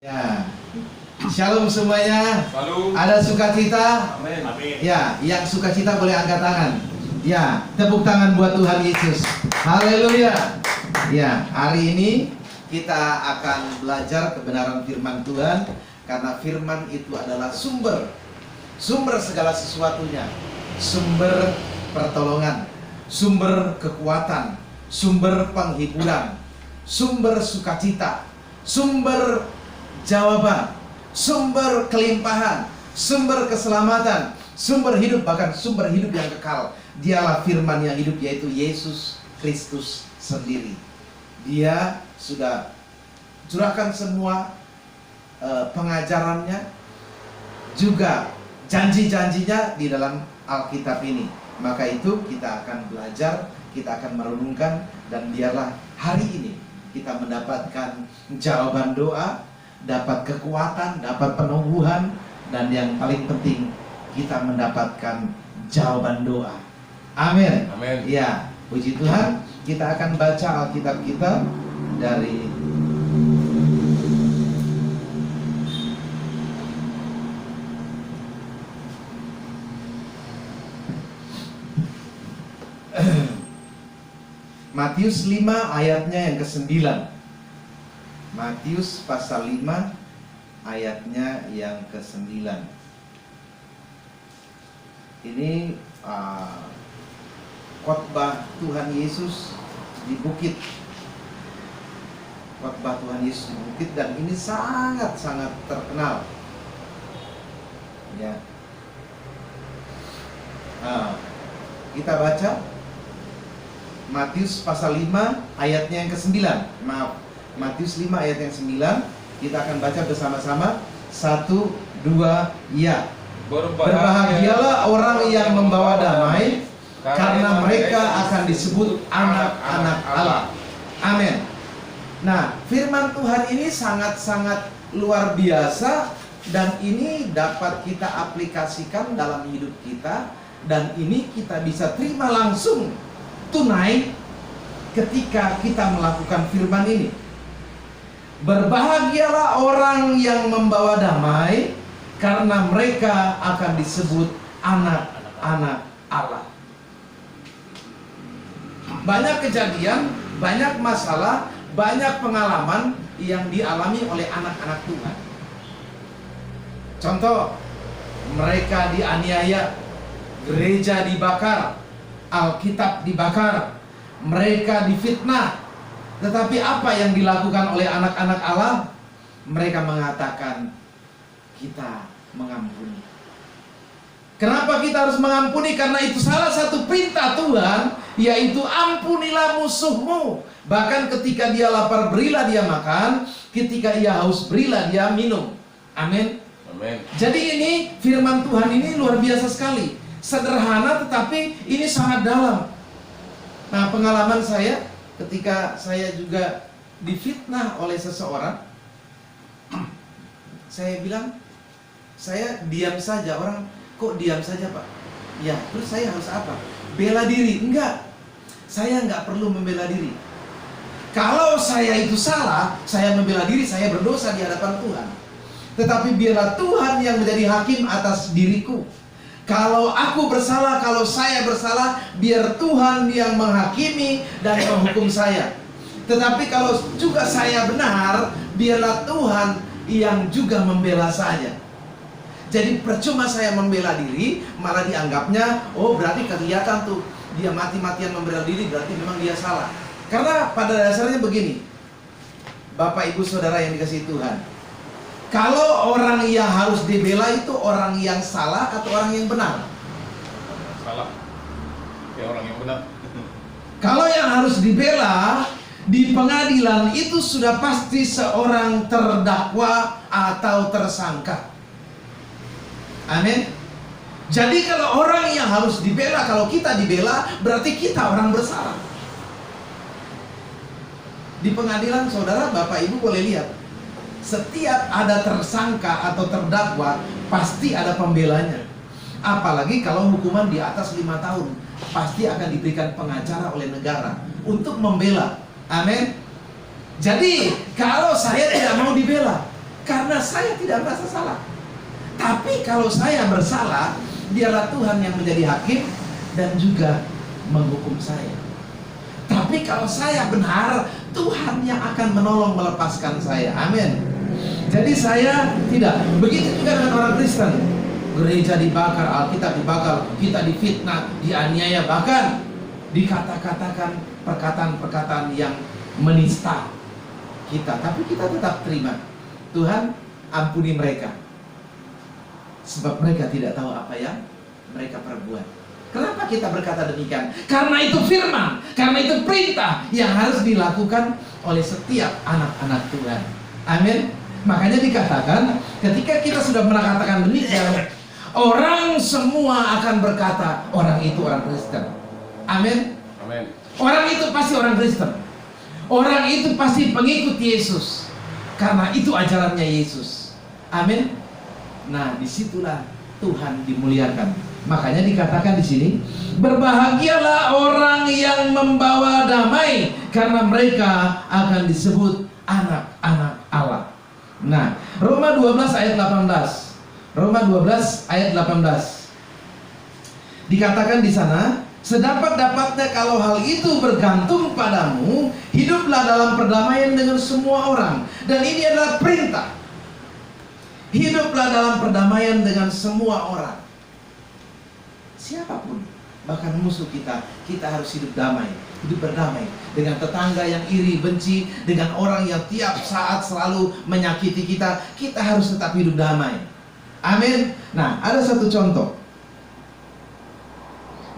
Ya, shalom semuanya. Lalu Ada sukacita? amin. Amin. Ya, yang sukacita boleh angkat tangan. Ya, tepuk tangan buat Tuhan Yesus. Haleluya. Ya, hari ini kita akan belajar kebenaran firman Tuhan, karena firman itu adalah sumber segala sesuatunya. Sumber pertolongan, sumber kekuatan, sumber penghiburan, sumber sukacita, sumber jawaban, sumber kelimpahan, sumber keselamatan, sumber hidup, bahkan sumber hidup yang kekal. Dialah firman yang hidup, yaitu Yesus Kristus sendiri. Dia sudah curahkan semua pengajarannya, juga janji-janjinya di dalam Alkitab ini. Maka itu kita akan belajar, kita akan merenungkan, dan biarlah hari ini kita mendapatkan jawaban doa, dapat kekuatan, dapat penumbuhan, dan yang paling penting kita mendapatkan jawaban doa. Amin. Amin. Ya, puji Tuhan. Kita akan baca Alkitab kita dari Matius 5 ayatnya yang ke-9. Matius pasal 5 ayatnya yang ke-9. Ini khotbah Tuhan Yesus di bukit. Khotbah Tuhan Yesus di bukit, dan ini sangat-sangat terkenal. Ya. Kita baca Matius pasal 5 ayatnya yang ke-9. Maaf, Matius 5 ayat yang 9. Kita akan baca bersama-sama. 1, 2, ya. Berbahagialah orang yang membawa damai, karena mereka akan disebut anak-anak Allah. Amin. Nah, firman Tuhan ini sangat-sangat luar biasa, dan ini dapat kita aplikasikan dalam hidup kita, dan ini kita bisa terima langsung tunai ketika kita melakukan firman ini. Berbahagialah orang yang membawa damai, karena mereka akan disebut anak-anak Allah. Banyak kejadian, banyak masalah, banyak pengalaman yang dialami oleh anak-anak Tuhan. Contoh, mereka dianiaya, gereja dibakar, Alkitab dibakar, mereka difitnah. Tetapi apa yang dilakukan oleh anak-anak Allah? Mereka mengatakan, kita mengampuni. Kenapa kita harus mengampuni? Karena itu salah satu perintah Tuhan, yaitu ampunilah musuhmu. Bahkan ketika dia lapar, berilah dia makan. Ketika ia haus, berilah dia minum. Amin. Amin. Jadi ini firman Tuhan ini luar biasa sekali. Sederhana tetapi ini sangat dalam. Nah, pengalaman saya ketika saya juga difitnah oleh seseorang, saya bilang, saya diam saja. Orang, kok diam saja Pak? Ya, terus saya harus apa? Bela diri? Enggak. Saya enggak perlu membela diri. Kalau saya itu salah, saya membela diri, saya berdosa di hadapan Tuhan. Tetapi biarlah Tuhan yang menjadi hakim atas diriku. Kalau aku bersalah, kalau saya bersalah, biar Tuhan yang menghakimi dan menghukum saya. Tetapi kalau juga saya benar, biarlah Tuhan yang juga membela saya. Jadi percuma saya membela diri, malah dianggapnya, oh berarti kelihatan tuh dia mati-matian membela diri, berarti memang dia salah. Karena pada dasarnya begini, Bapak Ibu Saudara yang dikasihi Tuhan, kalau orang yang harus dibela itu orang yang salah atau orang yang benar? Salah. Ya, orang yang benar. Kalau yang harus dibela di pengadilan itu sudah pasti seorang terdakwa atau tersangka. Amin. Jadi kalau orang yang harus dibela, kalau kita dibela, berarti kita orang bersalah. Di pengadilan, saudara, Bapak Ibu boleh lihat, setiap ada tersangka atau terdakwa, pasti ada pembelanya. Apalagi kalau hukuman di atas 5 tahun, pasti akan diberikan pengacara oleh negara untuk membela. Amin. Jadi kalau saya tidak mau dibela, karena saya tidak merasa salah. Tapi kalau saya bersalah, dialah Tuhan yang menjadi hakim dan juga menghukum saya. Tapi kalau saya benar, Tuhan yang akan menolong melepaskan saya. Amin. Jadi saya tidak. Begitu juga dengan orang Kristen. Gereja dibakar, Alkitab dibakar, kita difitnah, dianiaya, bahkan dikata-katakan perkataan-perkataan yang menista kita. Tapi kita tetap terima. Tuhan, ampuni mereka, sebab mereka tidak tahu apa yang mereka perbuat. Kenapa kita berkata demikian? Karena itu firman, karena itu perintah yang harus dilakukan oleh setiap anak-anak Tuhan. Amin. Makanya dikatakan, ketika kita sudah mengatakan demikian, orang semua akan berkata, orang itu orang Kristen. Amin. Amin. Orang itu pasti orang Kristen. Orang itu pasti pengikut Yesus, karena itu ajarannya Yesus. Amin. Nah, disitulah Tuhan dimuliakan. Makanya dikatakan di sini, berbahagialah orang yang membawa damai, karena mereka akan disebut anak-anak Allah. Nah, Roma 12 ayat 18. Roma 12 ayat 18. Dikatakan di sana, sedapat-dapatnya kalau hal itu bergantung padamu, hiduplah dalam perdamaian dengan semua orang. Dan ini adalah perintah. Hiduplah dalam perdamaian dengan semua orang. Siapapun, bahkan musuh kita, kita harus hidup damai, hidup berdamai dengan tetangga yang iri, benci, dengan orang yang tiap saat selalu menyakiti kita. Kita harus tetap hidup damai. Amin. Nah, ada satu contoh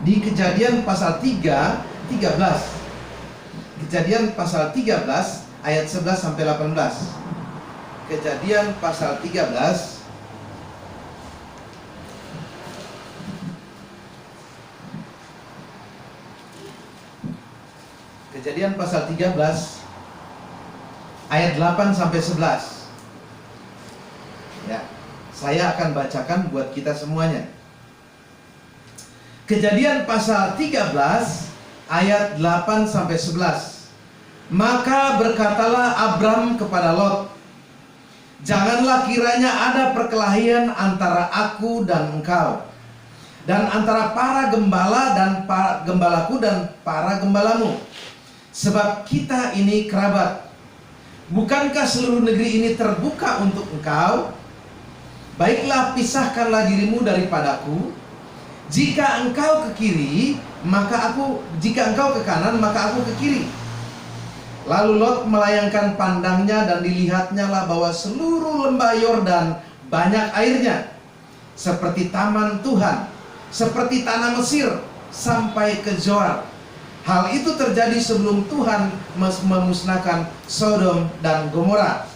di Kejadian pasal 13. Kejadian pasal 13 ayat 11 sampai 18. Kejadian pasal 13 Kejadian pasal 13 ayat 8 sampai 11. Ya, saya akan bacakan buat kita semuanya. Kejadian pasal 13 ayat 8 sampai 11. Maka berkatalah Abram kepada Lot, janganlah kiranya ada perkelahian antara aku dan engkau, dan antara para gembala dan para gembalaku dan para gembalamu, sebab kita ini kerabat. Bukankah seluruh negeri ini terbuka untuk engkau? Baiklah, pisahkanlah dirimu daripadaku. Jika engkau ke kiri, maka aku; jika engkau ke kanan, maka aku ke kiri. Lalu Lot melayangkan pandangnya, dan dilihatnya lah bahwa seluruh lembah Yordan banyak airnya, seperti taman Tuhan, seperti tanah Mesir, sampai ke Zoar. Hal itu terjadi sebelum Tuhan memusnahkan Sodom dan Gomora.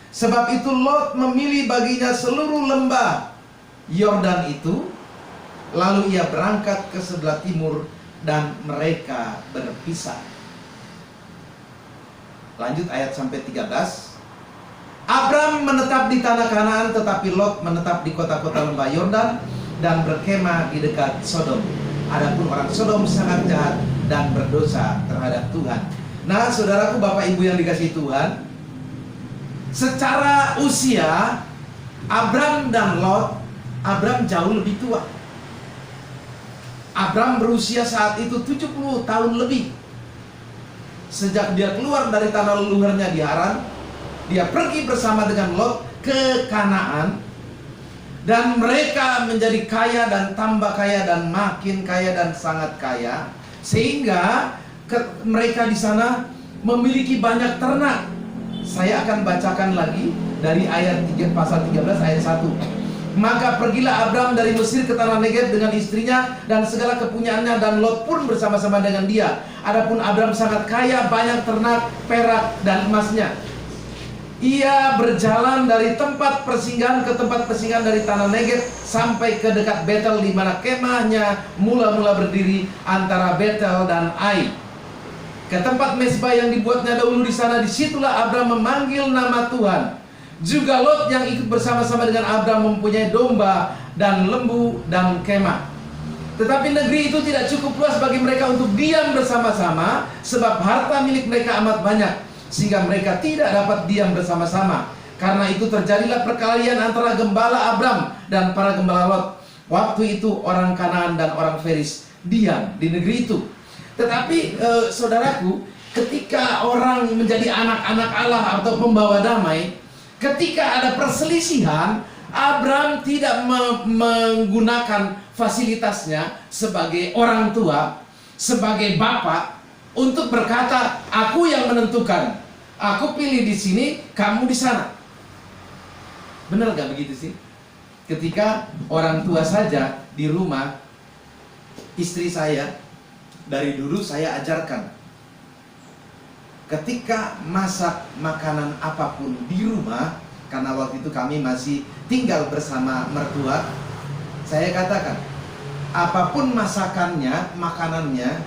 Sebab itu Lot memilih baginya seluruh lembah Yordan itu. Lalu ia berangkat ke sebelah timur, dan mereka berpisah. Lanjut ayat sampai 13. Abram menetap di tanah Kanaan, tetapi Lot menetap di kota-kota lembah Yordan dan berkemah di dekat Sodom. Adapun orang Sodom sangat jahat dan berdosa terhadap Tuhan. Nah, saudaraku, bapak ibu yang dikasihi Tuhan, secara usia Abram dan Lot, Abram jauh lebih tua. Abram berusia saat itu 70 tahun lebih. Sejak dia keluar dari tanah leluhurnya di Haran, dia pergi bersama dengan Lot ke Kanaan, dan mereka menjadi kaya dan tambah kaya dan makin kaya dan sangat kaya, sehingga mereka di sana memiliki banyak ternak. Saya akan bacakan lagi dari ayat 3, pasal 13 ayat 1. Maka pergilah Abram dari Mesir ke tanah Negeb dengan istrinya dan segala kepunyaannya, dan Lot pun bersama-sama dengan dia. Adapun Abram sangat kaya, banyak ternak, perak, dan emasnya. Ia berjalan dari tempat persinggahan ke tempat persinggahan dari tanah Negeb sampai ke dekat Betel, di mana kemahnya mula-mula berdiri antara Betel dan Ai. Ke tempat mezbah yang dibuatnya dahulu di sana, disitulah Abram memanggil nama Tuhan. Juga Lot yang ikut bersama-sama dengan Abram mempunyai domba dan lembu dan kemah. Tetapi negeri itu tidak cukup luas bagi mereka untuk diam bersama-sama, sebab harta milik mereka amat banyak, sehingga mereka tidak dapat diam bersama-sama. Karena itu terjadilah perkelahian antara gembala Abram dan para gembala Lot. Waktu itu orang Kanaan dan orang Feris diam di negeri itu. Tetapi saudaraku, ketika orang menjadi anak-anak Allah atau pembawa damai, ketika ada perselisihan, Abram tidak menggunakan fasilitasnya sebagai orang tua, sebagai bapak, untuk berkata, aku yang menentukan, aku pilih di sini, kamu di sana. Benar gak begitu sih? Ketika orang tua saja di rumah, istri saya, dari dulu saya ajarkan, ketika masak makanan apapun di rumah, karena waktu itu kami masih tinggal bersama mertua, saya katakan, apapun masakannya, makanannya,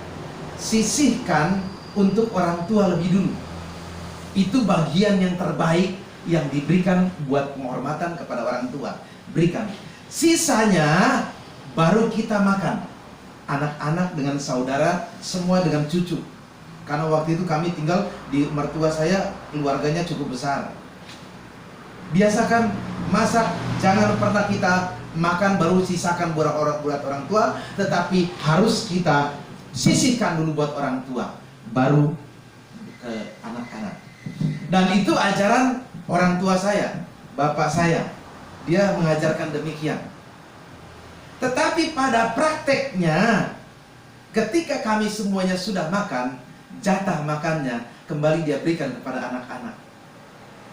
sisihkan untuk orang tua lebih dulu. Itu bagian yang terbaik yang diberikan buat penghormatan kepada orang tua. Berikan. Sisanya baru kita makan. Anak-anak dengan saudara, semua dengan cucu. Karena waktu itu kami tinggal di mertua saya, keluarganya cukup besar. Biasakan masak, jangan pernah kita makan baru sisakan buat orang tua, tetapi harus kita sisihkan dulu buat orang tua, baru ke anak-anak. Dan itu ajaran orang tua saya, bapak saya, dia mengajarkan demikian. Tetapi pada prakteknya, ketika kami semuanya sudah makan, jatah makannya kembali dia berikan kepada anak-anak.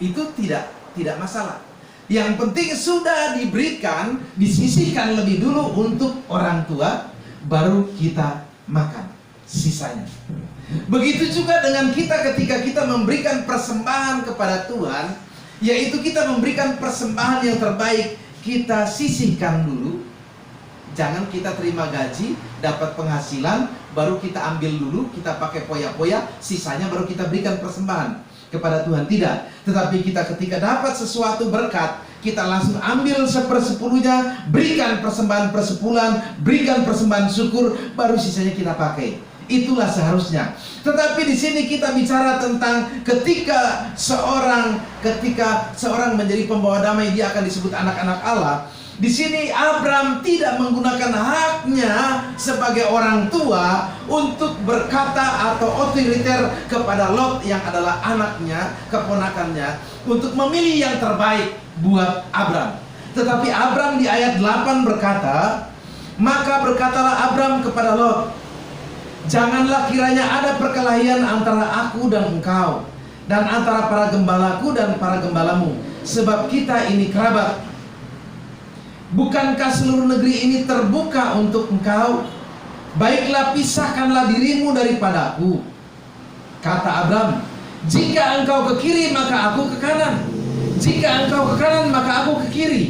Itu tidak masalah. Yang penting sudah diberikan, disisihkan lebih dulu untuk orang tua, baru kita makan sisanya. Begitu juga dengan kita ketika kita memberikan persembahan kepada Tuhan, yaitu kita memberikan persembahan yang terbaik, kita sisihkan dulu. Jangan kita terima gaji, dapat penghasilan, baru kita ambil dulu, kita pakai poya-poya, sisanya baru kita berikan persembahan kepada Tuhan. Tidak. Tetapi kita ketika dapat sesuatu berkat, kita langsung ambil 1/10-nya, berikan persembahan persepuluhan, berikan persembahan syukur, baru sisanya kita pakai. Itulah seharusnya. Tetapi di sini kita bicara tentang ketika seorang menjadi pembawa damai, dia akan disebut anak-anak Allah. Di sini Abram tidak menggunakan haknya sebagai orang tua untuk berkata atau otoriter kepada Lot yang adalah anaknya, keponakannya, untuk memilih yang terbaik buat Abram. Tetapi Abram di ayat 8 berkata, maka berkatalah Abram kepada Lot, janganlah kiranya ada perkelahian antara aku dan engkau, dan antara para gembalaku dan para gembalamu, sebab kita ini kerabat. Bukankah seluruh negeri ini terbuka untuk engkau? Baiklah, pisahkanlah dirimu daripadaku. Kata Abram, jika engkau ke kiri maka aku ke kanan, jika engkau ke kanan maka aku ke kiri.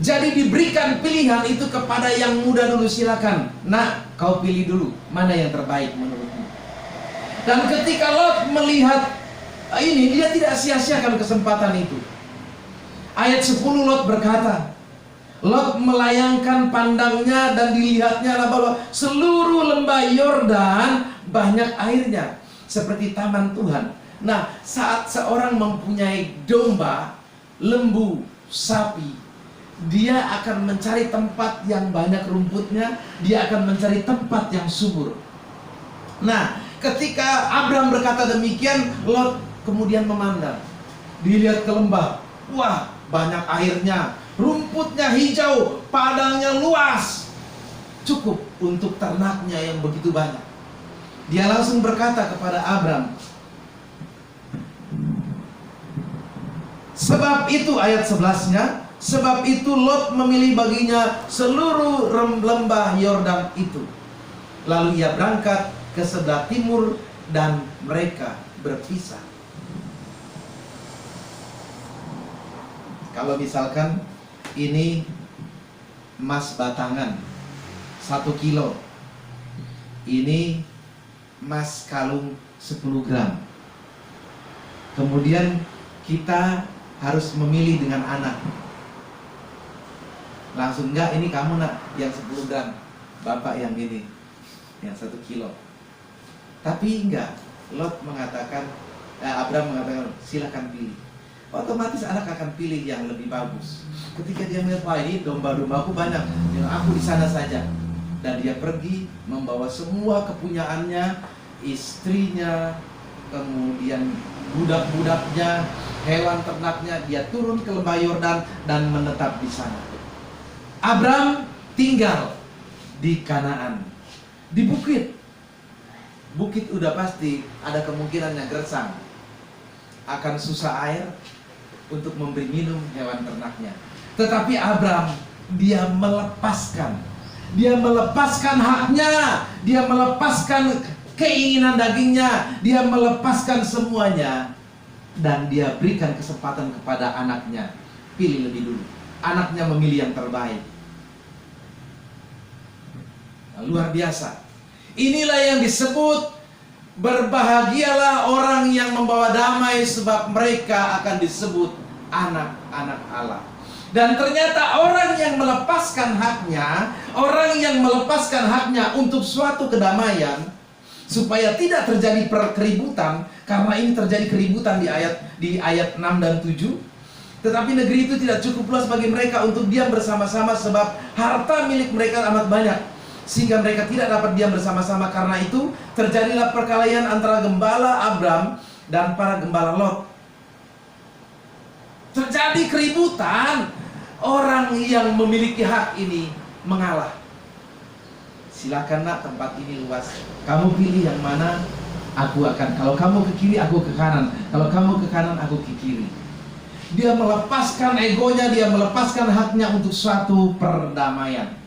Jadi diberikan pilihan itu kepada yang muda dulu. Silakan, nak, kau pilih dulu mana yang terbaik menurutmu. Dan ketika Lot melihat ini, dia tidak sia-siakan kesempatan itu. Ayat 10 Lot berkata, Lot melayangkan pandangnya dan dilihatnya bahwa seluruh lembah Yordan banyak airnya, seperti taman Tuhan. Nah, saat seorang mempunyai domba, lembu, sapi, dia akan mencari tempat yang banyak rumputnya, dia akan mencari tempat yang subur. Nah, ketika Abram berkata demikian, Lot kemudian memandang, dilihat ke lembah, wah, banyak airnya, rumputnya hijau, padangnya luas, cukup untuk ternaknya yang begitu banyak. Dia langsung berkata kepada Abram, sebab itu, ayat 11-nya, sebab itu Lot memilih baginya seluruh lembah Yordan itu. Lalu ia berangkat ke sebelah timur dan mereka berpisah. Kalau misalkan ini emas batangan 1 kilo, ini emas kalung 10 gram. Kemudian kita harus memilih dengan anak. Langsung, enggak, ini kamu nak yang 10 gram, bapak yang ini yang 1 kilo. Tapi enggak, Lot mengatakan, Abram mengatakan, silakan pilih. otomatis anak akan pilih yang lebih bagus. Ketika dia melihat, wah ini domba-dombaku banyak, ya aku di sana saja. Dan dia pergi membawa semua kepunyaannya, istrinya, kemudian budak-budaknya, hewan ternaknya, dia turun ke lembah Yordan dan menetap di sana. Abram tinggal di Kanaan, di bukit. Bukit udah pasti ada kemungkinan yang gersang, akan susah air untuk memberi minum hewan ternaknya. Tetapi Abram, dia melepaskan haknya, dia melepaskan keinginan dagingnya, dia melepaskan semuanya, dan dia berikan kesempatan kepada anaknya. Pilih lebih dulu. Anaknya memilih yang terbaik. Luar biasa. Inilah yang disebut berbahagialah orang yang membawa damai, sebab mereka akan disebut anak-anak Allah. Dan ternyata orang yang melepaskan haknya untuk suatu kedamaian, supaya tidak terjadi keributan, karena ini terjadi keributan di ayat 6 dan 7. Tetapi negeri itu tidak cukup luas bagi mereka untuk diam bersama-sama, sebab harta milik mereka amat banyak, sehingga mereka tidak dapat diam bersama-sama. Karena itu terjadilah perkelahian antara gembala Abram dan para gembala Lot. Terjadi keributan. Orang yang memiliki hak ini mengalah. Silakan nak, tempat ini luas, kamu pilih yang mana, aku akan. Kalau kamu ke kiri, aku ke kanan. Kalau kamu ke kanan, aku ke kiri. Dia melepaskan egonya, dia melepaskan haknya untuk suatu perdamaian.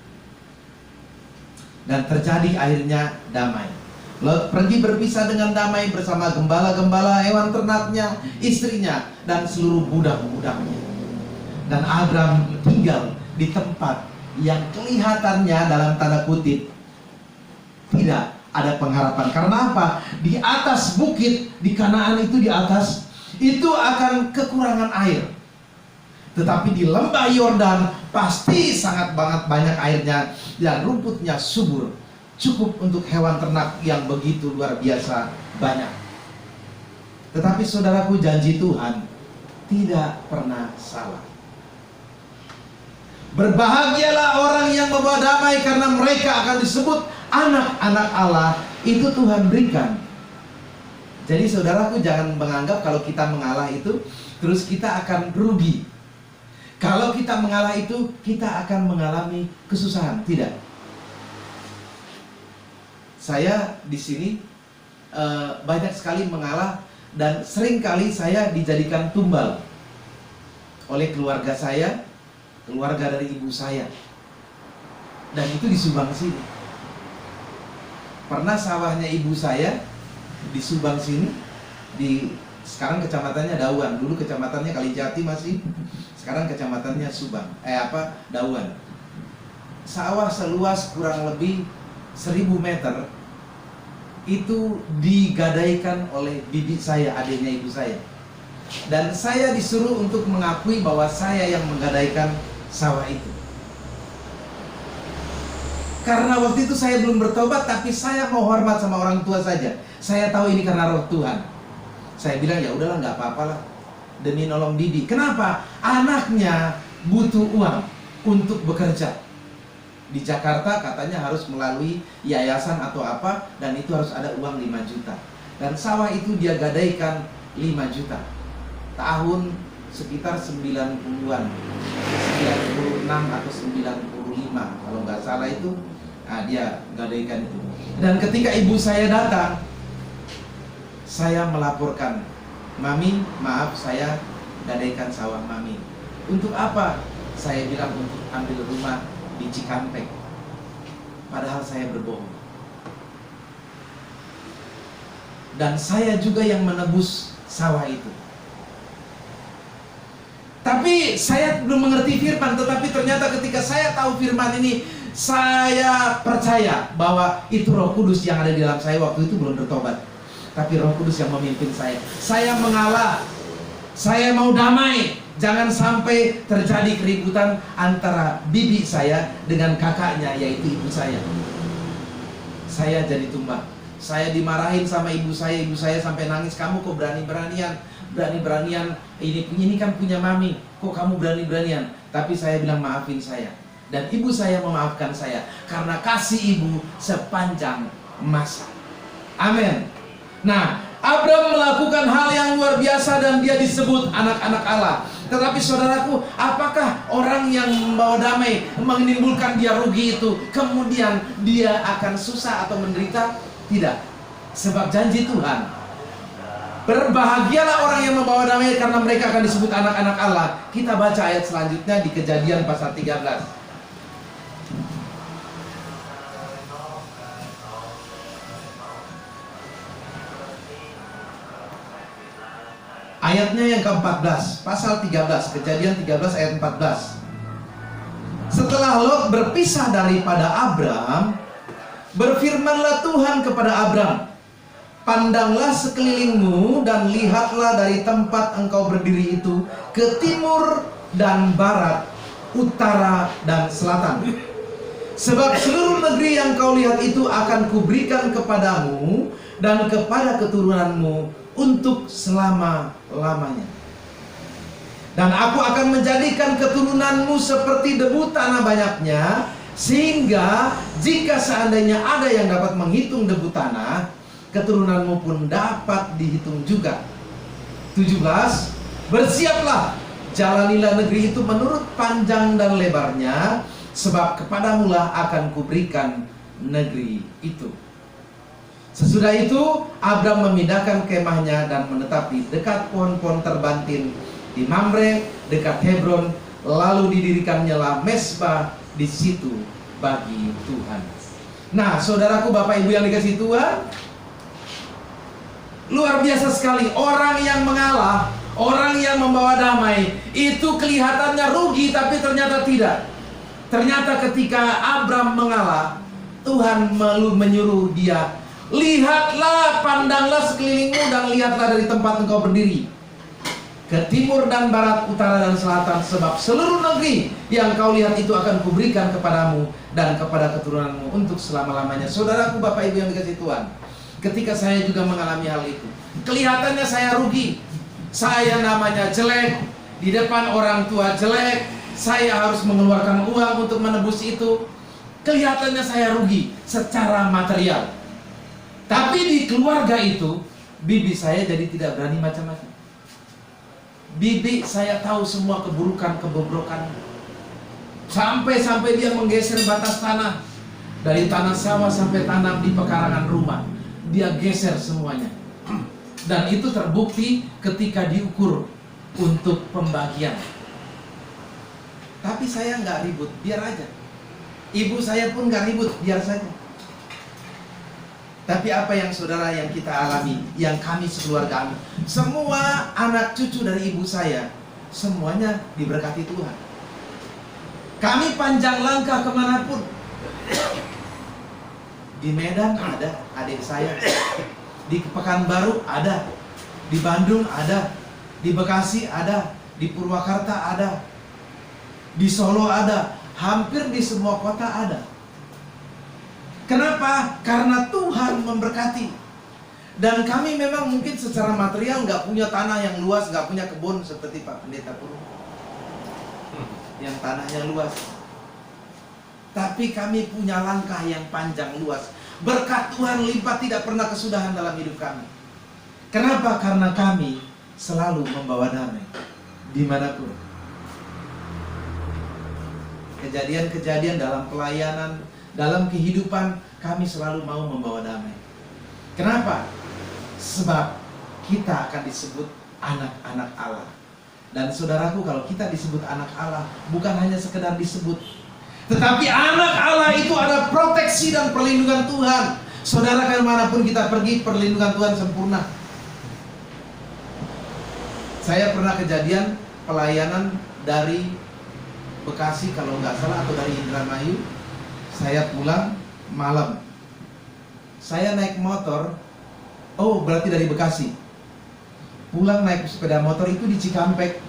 Dan terjadi akhirnya damai. Lot pergi berpisah dengan damai bersama gembala-gembala, hewan ternaknya, istrinya, dan seluruh budak-budaknya. Dan Abram tinggal di tempat yang kelihatannya dalam tanda kutip tidak ada pengharapan. Karena apa? Di atas bukit, di Kanaan itu, di atas itu akan kekurangan air. Tetapi di lembah Yordan pasti sangat banyak airnya, dan rumputnya subur, cukup untuk hewan ternak yang begitu luar biasa banyak. Tetapi saudaraku, janji Tuhan tidak pernah salah. Berbahagialah orang yang membawa damai, karena mereka akan disebut anak-anak Allah. Itu Tuhan berikan. Jadi saudaraku, jangan menganggap kalau kita mengalah itu terus kita akan rugi. Kalau kita mengalah itu kita akan mengalami kesusahan. Tidak. Saya di sini banyak sekali mengalah, dan sering kali saya dijadikan tumbal oleh keluarga saya, keluarga dari ibu saya, dan itu di Subang sini. Pernah sawahnya ibu saya di Subang sini, sekarang kecamatannya Dauan, dulu kecamatannya Kalijati masih, sekarang kecamatannya Subang, Dauan. Sawah seluas kurang lebih 1000 meter itu digadaikan oleh bibi saya, adiknya ibu saya. Dan saya disuruh untuk mengakui bahwa saya yang menggadaikan sawah itu. Karena waktu itu saya belum bertobat, tapi saya mau hormat sama orang tua saja. Saya tahu ini karena roh Tuhan. Saya bilang, ya udahlah, nggak apa-apa lah, demi nolong bibi. Kenapa? Anaknya butuh uang untuk bekerja. Di Jakarta katanya harus melalui yayasan atau apa, dan itu harus ada uang 5 juta. Dan sawah itu dia gadaikan 5 juta. Tahun sekitar 90-an, 96 atau 95 kalau nggak salah itu, dia gadaikan itu. Dan ketika ibu saya datang, saya melaporkan, Mami, maaf, saya gadaikan sawah Mami. Untuk apa? Saya bilang untuk ambil rumah di Cikampek. Padahal saya berbohong. Dan saya juga yang menebus sawah itu. Tapi saya belum mengerti firman. Tetapi ternyata ketika saya tahu firman ini, saya percaya bahwa itu Roh Kudus yang ada di dalam saya. Waktu itu belum bertobat, tapi Roh Kudus yang memimpin saya. Saya mengalah, saya mau damai. Jangan sampai terjadi keributan antara bibi saya dengan kakaknya, yaitu ibu saya. Saya jadi tumbal. Saya dimarahin sama ibu saya sampai nangis, kamu kok berani-beranian berani-beranian, ini kan punya mami, kok kamu berani-beranian? Tapi saya bilang maafin saya. Dan ibu saya memaafkan saya karena kasih ibu sepanjang masa. Amin. Nah, Abraham melakukan hal yang luar biasa dan dia disebut anak-anak Allah. Tetapi saudaraku, apakah orang yang membawa damai menimbulkan dia rugi itu kemudian dia akan susah atau menderita? Tidak. Sebab janji Tuhan, berbahagialah orang yang membawa damai karena mereka akan disebut anak-anak Allah. Kita baca ayat selanjutnya di Kejadian pasal 13. Ayatnya yang ke-14, pasal 13, Kejadian 13 ayat 14. Setelah Lot berpisah daripada Abram, berfirmanlah Tuhan kepada Abram, pandanglah sekelilingmu dan lihatlah dari tempat engkau berdiri itu ke timur dan barat, utara dan selatan. Sebab seluruh negeri yang kau lihat itu akan kuberikan kepadamu dan kepada keturunanmu untuk selama-lamanya. Dan aku akan menjadikan keturunanmu seperti debu tanah banyaknya, sehingga jika seandainya ada yang dapat menghitung debu tanah, keturunanmu pun dapat dihitung juga. 17. Bersiaplah, jalanilah negeri itu menurut panjang dan lebarnya, sebab kepadamulah akan kuberikan negeri itu. Sesudah itu Abram memindahkan kemahnya dan menetap di dekat pohon-pohon terbantin di Mamre dekat Hebron, lalu didirikannya lah mezbah di situ bagi Tuhan. Nah, saudaraku, Bapak Ibu yang dikasihi Tuhan, luar biasa sekali orang yang mengalah, orang yang membawa damai itu kelihatannya rugi, tapi ternyata tidak. Ternyata ketika Abram mengalah, Tuhan menyuruh dia, lihatlah, pandanglah sekelilingmu dan lihatlah dari tempat engkau berdiri ke timur dan barat, utara dan selatan, sebab seluruh negeri yang kau lihat itu akan kuberikan kepadamu dan kepada keturunanmu untuk selama-lamanya. Saudaraku, Bapak Ibu yang dikasihi Tuhan, ketika saya juga mengalami hal itu, kelihatannya saya rugi, saya namanya jelek, di depan orang tua jelek, saya harus mengeluarkan uang untuk menebus itu. Kelihatannya saya rugi secara material. Tapi di keluarga itu, bibi saya jadi tidak berani macam-macam. Bibi saya tahu semua keburukan, kebobrokan. Sampai dia menggeser batas tanah. Dari tanah sawah sampai tanah di pekarangan rumah. Dia geser semuanya. Dan itu terbukti ketika diukur untuk pembagian. Tapi saya nggak ribut, biar aja. Ibu saya pun nggak ribut, biar saja. Tapi apa yang saudara yang kita alami, yang kami sekeluarga, semua anak cucu dari ibu saya, semuanya diberkati Tuhan. Kami panjang langkah kemanapun. Di Medan ada adik saya, di Pekanbaru ada, di Bandung ada, di Bekasi ada, di Purwakarta ada, di Solo ada, hampir di semua kota ada. Kenapa? Karena Tuhan memberkati. Dan kami memang mungkin secara material nggak punya tanah yang luas, nggak punya kebun seperti Pak Pendeta Purwo yang tanahnya luas. Tapi kami punya langkah yang panjang luas. Berkat Tuhan limpah, tidak pernah kesudahan dalam hidup kami. Kenapa? Karena kami selalu membawa damai dimanapun. Kejadian-kejadian dalam pelayanan, dalam kehidupan, kami selalu mau membawa damai. Kenapa? Sebab kita akan disebut anak-anak Allah. Dan saudaraku, kalau kita disebut anak Allah, bukan hanya sekedar disebut, tetapi anak Allah itu ada proteksi dan perlindungan Tuhan. Saudara, kemanapun kita pergi, perlindungan Tuhan sempurna. Saya pernah kejadian pelayanan dari Bekasi kalau nggak salah, atau dari Indramayu. Saya pulang malam. Saya naik motor. Oh, berarti dari Bekasi. Pulang naik sepeda motor itu di Cikampek,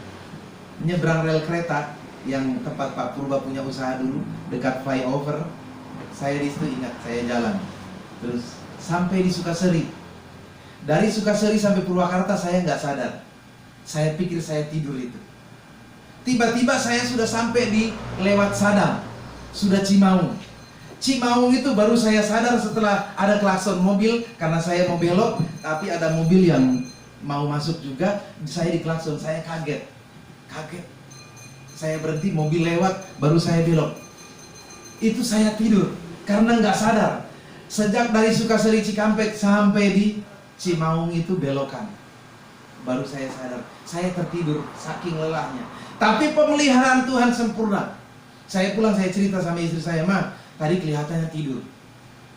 nyebrang rel kereta yang tempat Pak Purba punya usaha dulu, dekat flyover. Saya di situ ingat, saya jalan. Terus sampai di Sukaseri. Dari Sukaseri sampai Purwakarta saya nggak sadar. Saya pikir saya tidur itu. Tiba-tiba saya sudah sampai di lewat Sadang, sudah Cimaung. Cimaung itu baru saya sadar setelah ada klakson mobil, karena saya mau belok, tapi ada mobil yang mau masuk juga, saya diklakson, saya kaget. Saya berhenti, mobil lewat, baru saya belok. Itu saya tidur, karena nggak sadar. Sejak dari Sukaseri Cikampek sampai di Cimaung itu belokan. Baru saya sadar, saya tertidur saking lelahnya. Tapi pemeliharaan Tuhan sempurna. Saya pulang, saya cerita sama istri saya, "Ma, tadi kelihatannya tidur."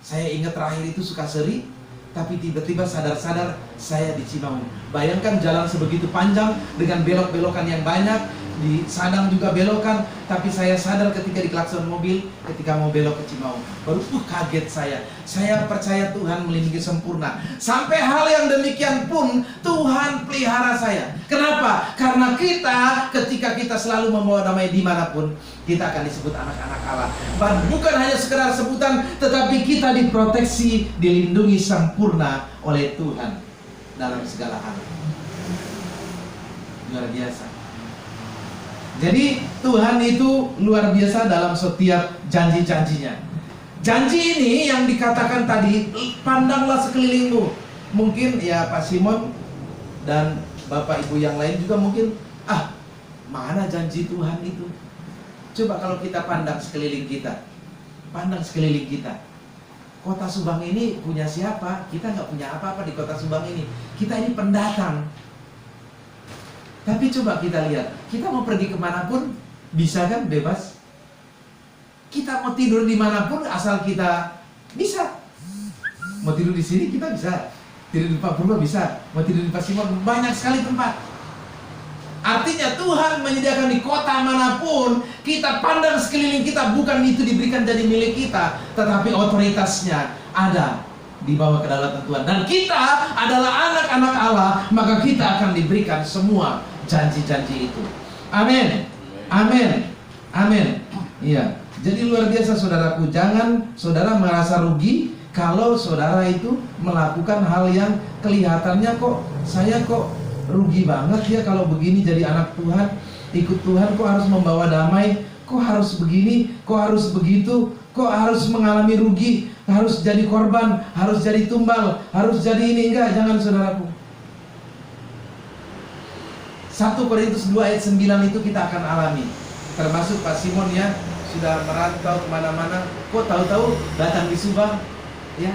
Saya ingat terakhir itu Sukaseri, tapi tiba-tiba sadar-sadar saya di Cimaung. Bayangkan jalan sebegitu panjang dengan belok-belokan yang banyak. Di Sadang juga belokan, tapi saya sadar ketika diklakson mobil, ketika mau belok ke Cimaung. Baru kaget saya. Saya percaya Tuhan melindungi sempurna. Sampai hal yang demikian pun Tuhan pelihara saya. Kenapa? Karena kita, ketika kita selalu membawa damai dimanapun, kita akan disebut anak-anak Allah. Bukan hanya sekedar sebutan, tetapi kita diproteksi, dilindungi sempurna oleh Tuhan dalam segala hal. Luar biasa. Jadi Tuhan itu luar biasa dalam setiap janji-janjinya. Janji ini yang dikatakan tadi, pandanglah sekelilingmu. Mungkin ya Pak Simon dan Bapak Ibu yang lain juga mungkin, mana janji Tuhan itu? Coba kalau kita pandang sekeliling kita. Pandang sekeliling kita. Kota Subang ini punya siapa? Kita nggak punya apa-apa di Kota Subang ini. Kita ini pendatang. Tapi coba kita lihat, kita mau pergi kemanapun, bisa kan bebas? Kita mau tidur dimanapun asal kita bisa. Mau tidur di sini kita bisa, tidur di Pak Purba bisa, mau tidur di Pak Simon, banyak sekali tempat. Artinya Tuhan menyediakan di kota manapun, kita pandang sekeliling kita, bukan itu diberikan jadi milik kita, tetapi otoritasnya ada di bawah kedaulatan Tuhan. Dan kita adalah anak-anak Allah, maka kita akan diberikan semua janji-janji itu. Amin. Amin. Amin. Iya. Jadi luar biasa saudaraku, jangan saudara merasa rugi kalau saudara itu melakukan hal yang kelihatannya saya kok rugi banget ya kalau begini jadi anak Tuhan, ikut Tuhan kok harus membawa damai, kok harus begini, kok harus begitu, kok harus mengalami rugi, harus jadi korban, harus jadi tumbal, harus jadi ini. Enggak, jangan saudaraku. 1 Korintus 2 ayat 9 itu kita akan alami. Termasuk Pak Simon ya, sudah merantau kemana-mana, kok tahu-tahu datang di Subang ya,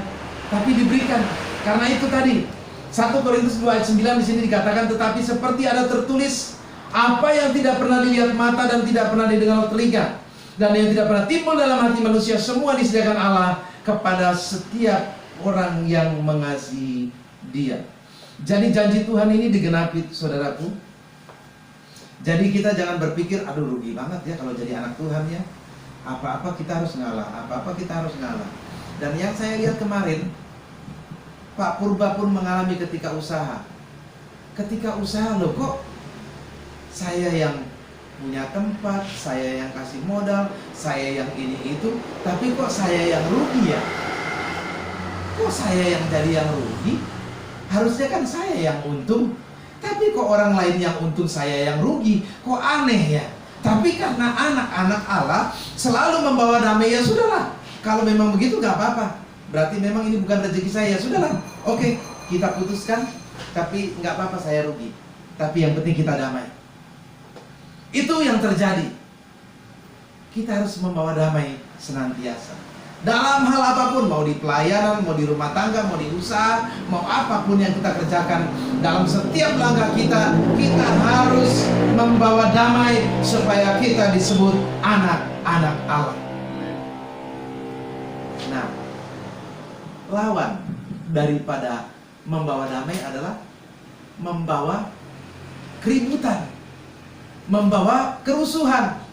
tapi diberikan. Karena itu tadi 1 Korintus 2 ayat 9 di sini dikatakan, tetapi seperti ada tertulis, apa yang tidak pernah dilihat mata dan tidak pernah didengar telinga dan yang tidak pernah timbul dalam hati manusia, semua disediakan Allah kepada setiap orang yang mengasihi Dia. Jadi janji Tuhan ini digenapi saudaraku. Jadi kita jangan berpikir, aduh rugi banget ya kalau jadi anak Tuhan ya. Apa-apa kita harus ngalah, apa-apa kita harus ngalah. Dan yang saya lihat kemarin, Pak Purba pun mengalami ketika usaha. Ketika usaha, loh kok saya yang punya tempat, saya yang kasih modal, saya yang ini itu, tapi kok saya yang rugi ya? Kok saya yang jadi yang rugi? Harusnya kan saya yang untung. Tapi kok orang lain yang untung, saya yang rugi? Kok aneh ya? Tapi karena anak-anak Allah selalu membawa damai, ya sudahlah. Kalau memang begitu gak apa-apa. Berarti memang ini bukan rezeki saya, ya sudahlah. Oke, kita putuskan. Tapi gak apa-apa saya rugi. Tapi yang penting kita damai. Itu yang terjadi. Kita harus membawa damai senantiasa. Dalam hal apapun, mau di pelayanan, mau di rumah tangga, mau di usaha, mau apapun yang kita kerjakan, dalam setiap langkah kita harus membawa damai supaya kita disebut anak-anak Allah. Nah, lawan daripada membawa damai adalah membawa keributan, membawa kerusuhan.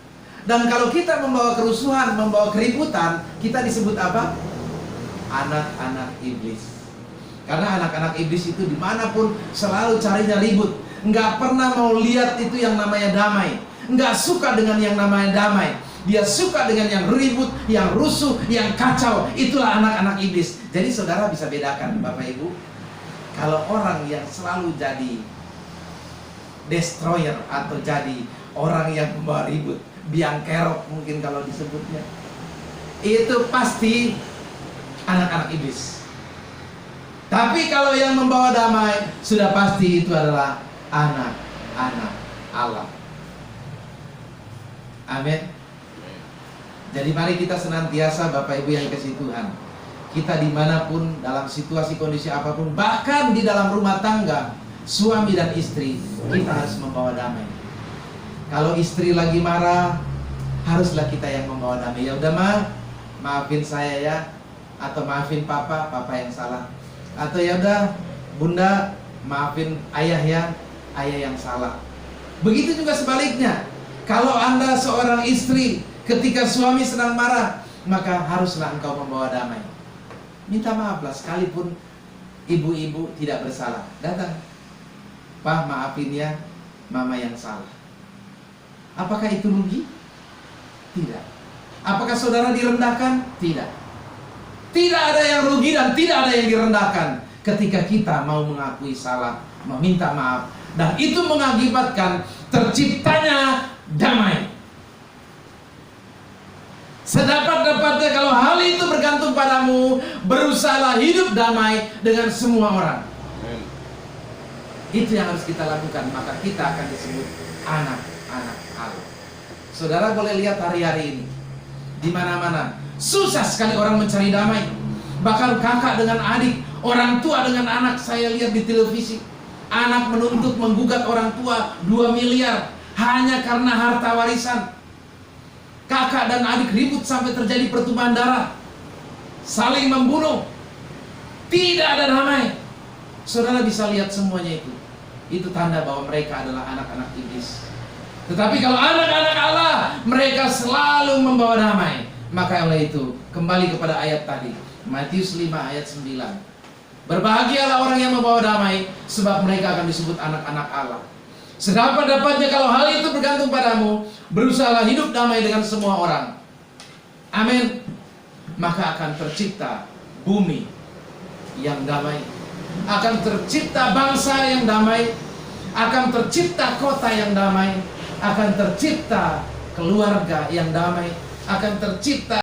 Dan kalau kita membawa kerusuhan, membawa keributan, kita disebut apa? Anak-anak iblis. Karena anak-anak iblis itu dimanapun selalu carinya ribut. Nggak pernah mau lihat itu yang namanya damai. Nggak suka dengan yang namanya damai. Dia suka dengan yang ribut, yang rusuh, yang kacau. Itulah anak-anak iblis. Jadi saudara bisa bedakan Bapak Ibu, kalau orang yang selalu jadi destroyer atau jadi orang yang membawa ribut, biang kerok mungkin kalau disebutnya. Itu pasti anak-anak iblis. Tapi kalau yang membawa damai, sudah pasti itu adalah anak-anak Allah. Amin. Jadi mari kita senantiasa, Bapak Ibu yang dikasihi Tuhan, kita dimanapun, dalam situasi kondisi apapun, bahkan di dalam rumah tangga, suami dan istri, kita harus membawa damai. Kalau istri lagi marah, haruslah kita yang membawa damai. Ya udah Ma, maafin saya ya, atau maafin papa yang salah. Atau ya udah Bunda, maafin ayah ya, ayah yang salah. Begitu juga sebaliknya. Kalau Anda seorang istri, ketika suami sedang marah, maka haruslah engkau membawa damai. Minta maaflah, sekalipun ibu-ibu tidak bersalah. Datang, Pak maafin ya, mama yang salah. Apakah itu rugi? Tidak. Apakah saudara direndahkan? Tidak. Tidak ada yang rugi dan tidak ada yang direndahkan ketika kita mau mengakui salah, meminta maaf, dan itu mengakibatkan terciptanya damai. Sedapat-dapatnya kalau hal itu bergantung padamu, berusahalah hidup damai dengan semua orang. Itu yang harus kita lakukan, maka kita akan disebut anak-anak Allah. Saudara boleh lihat hari-hari ini, di mana-mana susah sekali orang mencari damai. Bahkan kakak dengan adik, orang tua dengan anak, saya lihat di televisi. Anak menuntut menggugat orang tua 2 miliar hanya karena harta warisan. Kakak dan adik ribut sampai terjadi pertumpahan darah, saling membunuh. Tidak ada damai. Saudara bisa lihat semuanya itu. Itu tanda bahwa mereka adalah anak-anak iblis. Tetapi kalau anak-anak Allah, mereka selalu membawa damai. Maka oleh itu, kembali kepada ayat tadi, Matius 5 ayat 9. Berbahagialah orang yang membawa damai, sebab mereka akan disebut anak-anak Allah. Sedapat-dapatnya kalau hal itu bergantung padamu, berusahalah hidup damai dengan semua orang. Amin. Maka akan tercipta bumi yang damai, akan tercipta bangsa yang damai, akan tercipta kota yang damai, akan tercipta keluarga yang damai, akan tercipta